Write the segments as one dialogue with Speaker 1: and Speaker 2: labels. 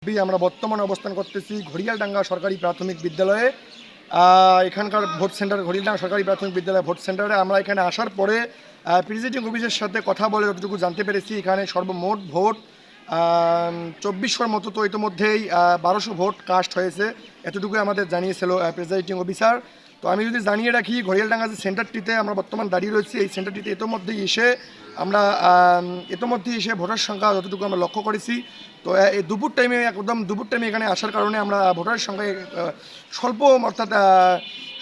Speaker 1: রাব্বি। আমরা বর্তমানে অবস্থান করতেছি ঘড়িয়ালডাঙ্গা সরকারি প্রাথমিক বিদ্যালয়ে। এখানকার ভোট সেন্টার ঘড়িয়ালডাঙ্গা সরকারি প্রাথমিক বিদ্যালয় ভোট সেন্টারে আমরা এখানে আসার পরে প্রিজাইডিং অফিসারের সাথে কথা বলে যতটুকু জানতে পেরেছি এখানে সর্বমোট ভোট ২৪০০ মতো, তো ইতিমধ্যেই ১২০০ ভোট কাস্ট হয়েছে, এতটুকুই আমাদের জানিয়েছিল প্রিজাইডিং অফিসার। তো আমি যদি জানিয়ে রাখি ঘড়িয়ালডাঙ্গা যে সেন্টারটিতে আমরা বর্তমান দাঁড়িয়ে রয়েছি, এই সেন্টারটিতে ইতিমধ্যেই এসে ভোটার সংখ্যা যতটুকু আমরা লক্ষ্য করেছি, তো এই দুপুর টাইমে এখানে আসার কারণে আমরা ভোটারের সংখ্যায়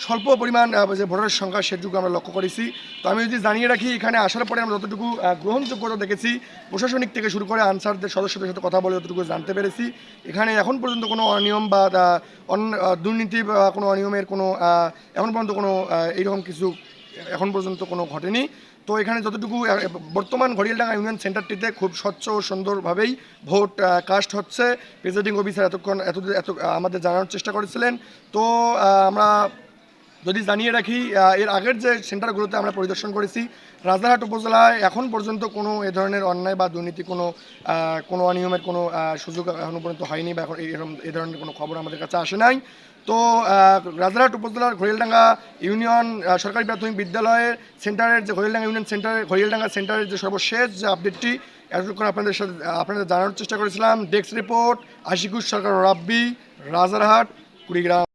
Speaker 1: স্বল্প পরিমাণ যে ভোটারের সংখ্যা সেটুকু আমরা লক্ষ্য করেছি। তো আমি যদি জানিয়ে রাখি এখানে আসার পরে আমরা যতটুকু গ্রহণযোগ্যতা দেখেছি, প্রশাসনিক থেকে শুরু করে আনসারদের সদস্যদের সাথে কথা বলে যতটুকু জানতে পেরেছি, এখানে এখন পর্যন্ত কোনো অনিয়ম বা দুর্নীতি বা কোনো অনিয়মের কোনো এখন পর্যন্ত কোনো এইরকম কিছু এখন পর্যন্ত কোনো ঘটেনি। তো এখানে যতটুকু বর্তমান ঘড়িয়ালডাঙ্গা ইউনিয়ন সেন্টারটিতে খুব স্বচ্ছ ও সুন্দরভাবেই ভোট কাস্ট হচ্ছে। প্রিজাইডিং অফিসার এত আমাদের জানানোর চেষ্টা করেছিলেন। তো আমরা যদি জানিয়ে রাখি এর আগের যে সেন্টারগুলোতে আমরা পরিদর্শন করেছি, রাজারহাট উপজেলায় এখন পর্যন্ত কোনো এ ধরনের অন্যায় বা দুর্নীতি কোনো অনিয়মের কোনো সুযোগ এখনও পর্যন্ত হয়নি বা এখন এই ধরনের কোনো খবর আমাদের কাছে আসে নাই। তো রাজারহাট উপজেলার ঘড়িয়ালডাঙ্গা ইউনিয়ন সরকারি প্রাথমিক বিদ্যালয়ের সেন্টারের যে ঘড়িয়ালডাঙ্গা সেন্টারের যে সর্বশেষ যে আপডেটটি এতক্ষণ আপনাদের জানানোর চেষ্টা করেছিলাম। ডেস্ক রিপোর্ট আশিকুর সরকার রাব্বি, রাজারহাট, কুড়িগ্রাম।